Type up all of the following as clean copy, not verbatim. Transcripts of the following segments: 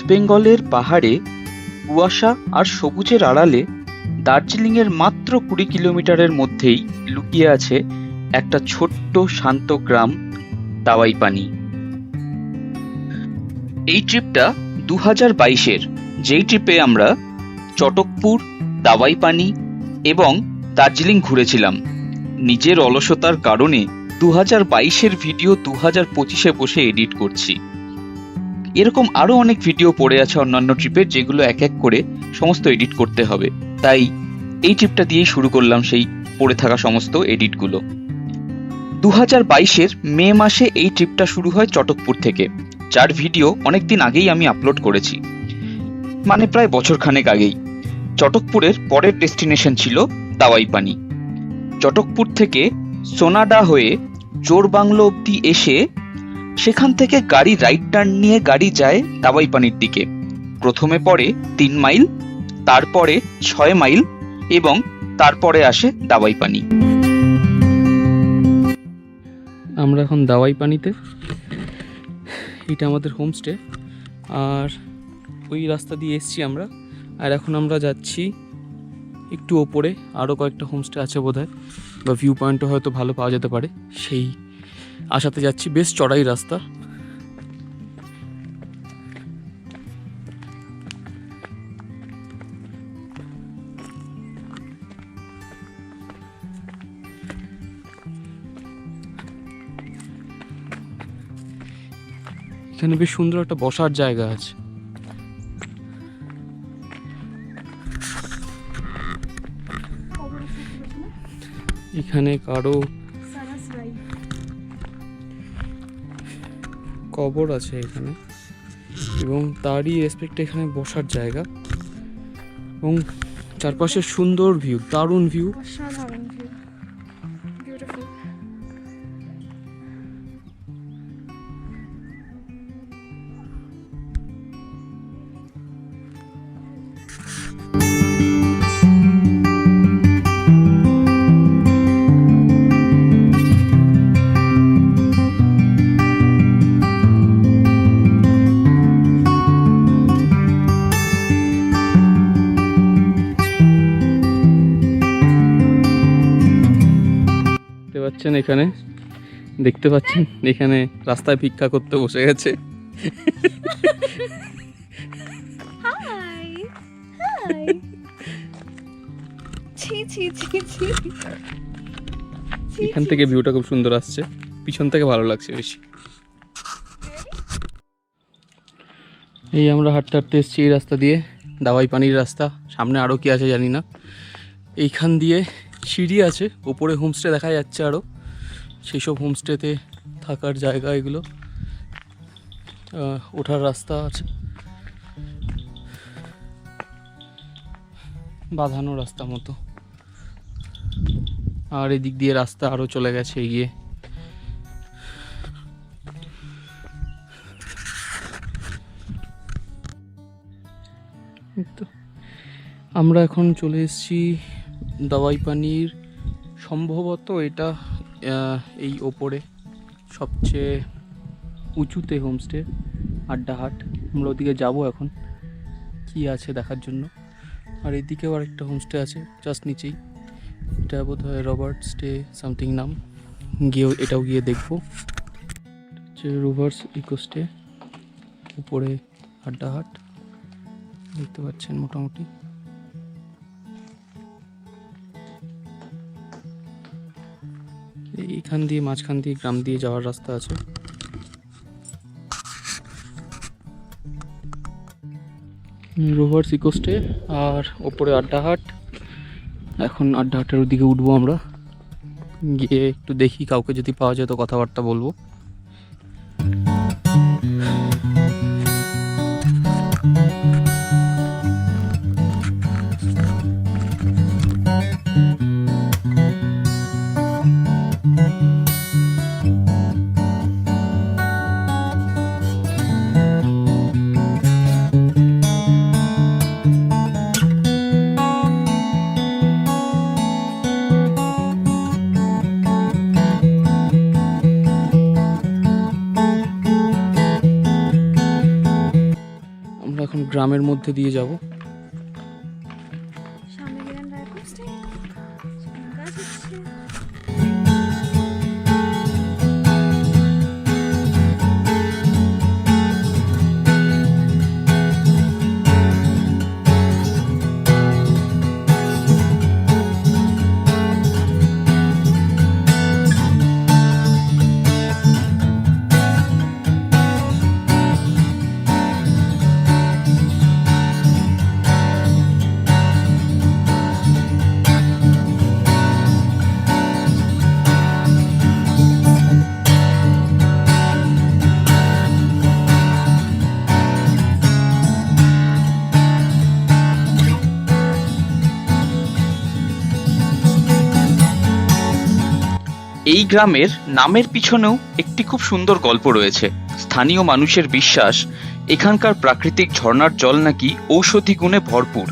বেঙ্গলের পাহাড়ে কুয়াশা আর সবুজের আড়ালে দার্জিলিংয়ের মাত্র ২০ কিলোমিটারের মধ্যেই লুকিয়ে আছে একটা ছোট্ট শান্ত গ্রাম, দাওয়াইপানি। এই ট্রিপটা ২০২২-এর, যেই ট্রিপে আমরা চটকপুর, দাওয়াইপানি এবং দার্জিলিং ঘুরেছিলাম। নিজের অলসতার কারণে ২০২২-এর ভিডিও ২০২৫-এ বসে এডিট করছি। এরকম আরো অনেক ভিডিও পড়ে আছে অন্যান্য ট্রিপের, যেগুলো এক এক করে সমস্ত এডিট করতে হবে। তাই এই ট্রিপটা দিয়েই শুরু করলাম সেই পড়ে থাকা সমস্ত এডিটগুলো। ২০২২-এর মে মাসে এই ট্রিপটা শুরু হয় চটকপুর থেকে, যার ভিডিও অনেকদিন আগেই আমি আপলোড করেছি, মানে প্রায় বছরখানেক আগেই। চটকপুরের পরের ডেস্টিনেশন ছিল দাওয়াইপানি। চটকপুর থেকে সোনাডা হয়ে জোরবাংলো অব্দি এসে সেখান থেকে গাড়ি রাইট টার্ন নিয়ে গাড়ি যায় দাওয়াইপানির দিকে। প্রথমে পড়ে ৩ মাইল, তারপরে ৬ মাইল এবং তারপরে আসে দাওয়াইপানি। আমরা এখন দাওয়াইপানিতে, এটা আমাদের হোমস্টে, আর ওই রাস্তা দিয়ে এসছি আমরা। আর এখন আমরা যাচ্ছি একটু ওপরে, আরও কয়েকটা হোমস্টে আছে বোধহয়, বা ভিউ পয়েন্টও হয়তো ভালো পাওয়া যেতে পারে, সেই আশাতে যাচ্ছি। বেশ চড়াই রাস্তা। এখানে বেশ সুন্দর একটা বসার জায়গা আছে। এখানে কারো কবর আছে এখানে, এবং তারই রেসপেক্টে এখানে বসার জায়গা, এবং চারপাশে সুন্দর ভিউ, দারুণ ভিউ। এখানে দেখতে পাচ্ছেন, এখানে রাস্তায় ভিক্ষা করতে বসে গেছে। এখান থেকে ভিউটা খুব সুন্দর আসছে, পিছন থেকে ভালো লাগছে বেশি। এই আমরা হাঁটতে হাঁটতে এসেছি এই রাস্তা দিয়ে, দাওয়াইপানির রাস্তা। সামনে আরও কি আছে জানি না। এইখান দিয়ে সিঁড়ি আছে, ওপরে হোমস্টে দেখা যাচ্ছে, আরও সেই সব হোমস্টেতে থাকার জায়গা এগুলো। ওঠার রাস্তা আছে, বাঁধানো রাস্তা মতো। আর এদিক দিয়ে রাস্তা আরও চলে গেছে এগিয়ে। তো আমরা এখন চলে এসেছি দাওয়াইপানির, সম্ভবত এটা এই ওপরে সবচেয়ে উঁচুতে হোমস্টে, আড্ডাহাট। আমরা ওদিকে যাবো এখন, কি আছে দেখার জন্য। আর এদিকেও আরেকটা হোমস্টে আছে জাস্ট নিচেই, এটা বোধ হয় রবার্ট স্টে সামথিং নাম, গিয়েও এটাও গিয়ে দেখবো। হচ্ছে রুভার্স ইকো স্টে, উপরে আড্ডাহাট দেখতে পাচ্ছেন মোটামুটি। এইখান দিয়ে মাঝখান দিয়ে গ্রাম দিয়ে যাওয়ার রাস্তা আছে। রোভার্স ইকো স্টে আর ওপরে আড্ডাহাট। এখন আড্ডাহাটের ওদিকে উঠবো আমরা, গিয়ে একটু দেখি কাউকে যদি পাওয়া যায় তো কথাবার্তা বলবো। গ্রামের মধ্যে দিয়ে যাব। সামনে গেলেন রায়পুর স্টেট গাছ হচ্ছে। এই গ্রামের নামের পিছনেও একটি খুব সুন্দর গল্প রয়েছে। স্থানীয় মানুষের বিশ্বাস, এখানকার প্রাকৃতিক ঝর্ণার জল নাকি ঔষধি গুণে ভরপুর।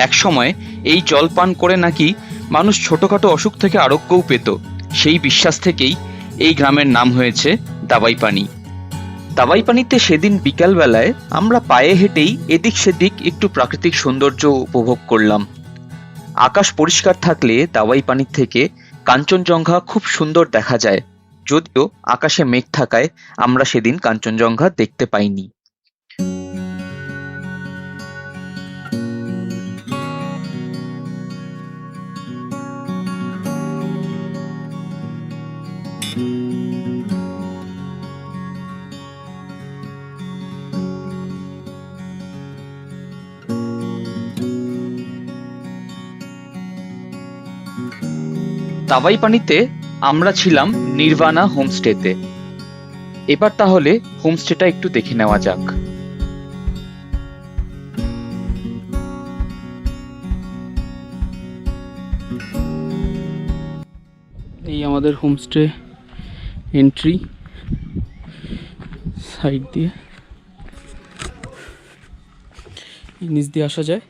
একসময় এই জল পান করে নাকি মানুষ ছোটখাটো অসুখ থেকে আরোগ্যও পেত। সেই বিশ্বাস থেকেই এই গ্রামের নাম হয়েছে দাবাইপানি। দাবাইপানিতে সেদিন বিকালবেলায় আমরা পায়ে হেঁটেই এদিক সেদিক একটু প্রাকৃতিক সৌন্দর্য উপভোগ করলাম। আকাশ পরিষ্কার থাকলে দাবাইপানির থেকে কাঞ্চনজঙ্ঘা খুব সুন্দর দেখা যায়, যদিও আকাশে মেঘ থাকায় আমরা সেদিন কাঞ্চনজঙ্ঘা দেখতে পাইনি। দাবাইপানিতে আমরা ছিলাম নির্বাণা হোমস্টেতে। এবার তাহলে হোমস্টেটা একটু দেখে নেওয়া যাক। এই আমাদের হোমস্টে এন্ট্রি, সাইড দিয়ে নিচ দিয়ে আসা যায়।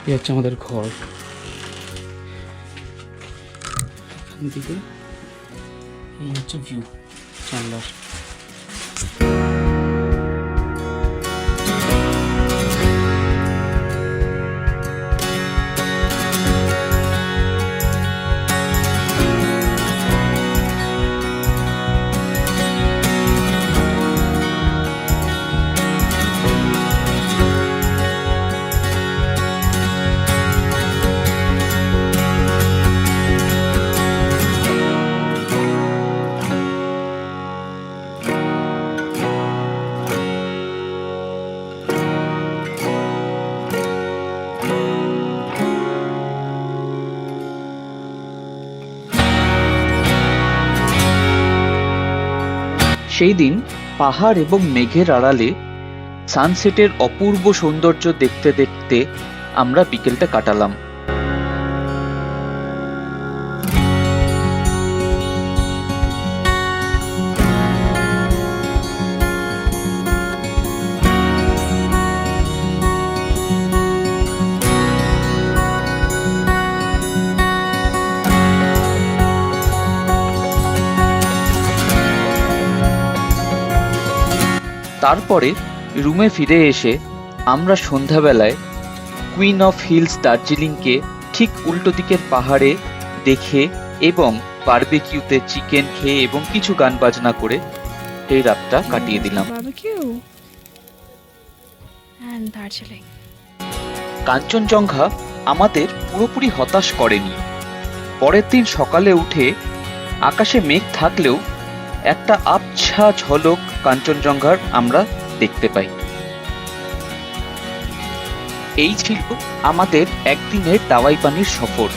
এই হচ্ছে আমাদের ঘর। এখান থেকে এই হচ্ছে ভিউ জানলার। সেই দিন পাহাড় এবং মেঘের আড়ালে সানসেটের অপূর্ব সৌন্দর্য দেখতে দেখতে আমরা বিকেলটা কাটালাম। তারপরে রুমে ফিরে এসে আমরা সন্ধ্যাবেলায় কুইন অফ হিলস দার্জিলিংকে ঠিক উল্টো দিকের পাহাড়ে দেখে এবং বারবিকিউতে চিকেন খেয়ে এবং কিছু গান বাজনা করে এই রাতটা কাটিয়ে দিলাম। কাঞ্চনজঙ্ঘা আমাদের পুরোপুরি হতাশ করেনি। পরের দিন সকালে উঠে আকাশে মেঘ থাকলেও একটা আবছা ঝলক কাঞ্চনজঙ্ঘার আমরা দেখতে পাই। এই ছিল আমাদের একদিনের দাবাইপানির সফর।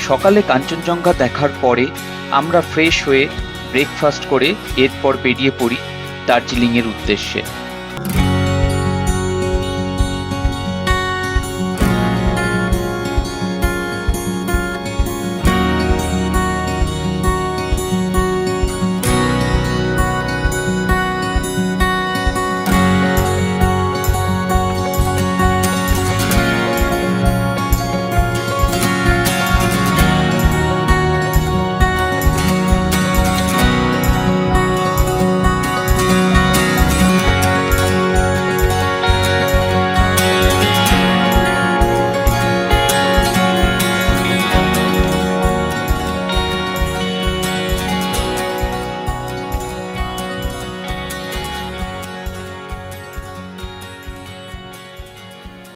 সকালে কাঞ্চনজঙ্ঘা দেখার পরে আমরা ফ্রেশ হয়ে ব্রেকফাস্ট করে এরপর বেরিয়ে পড়ি দার্জিলিংয়ের উদ্দেশ্যে।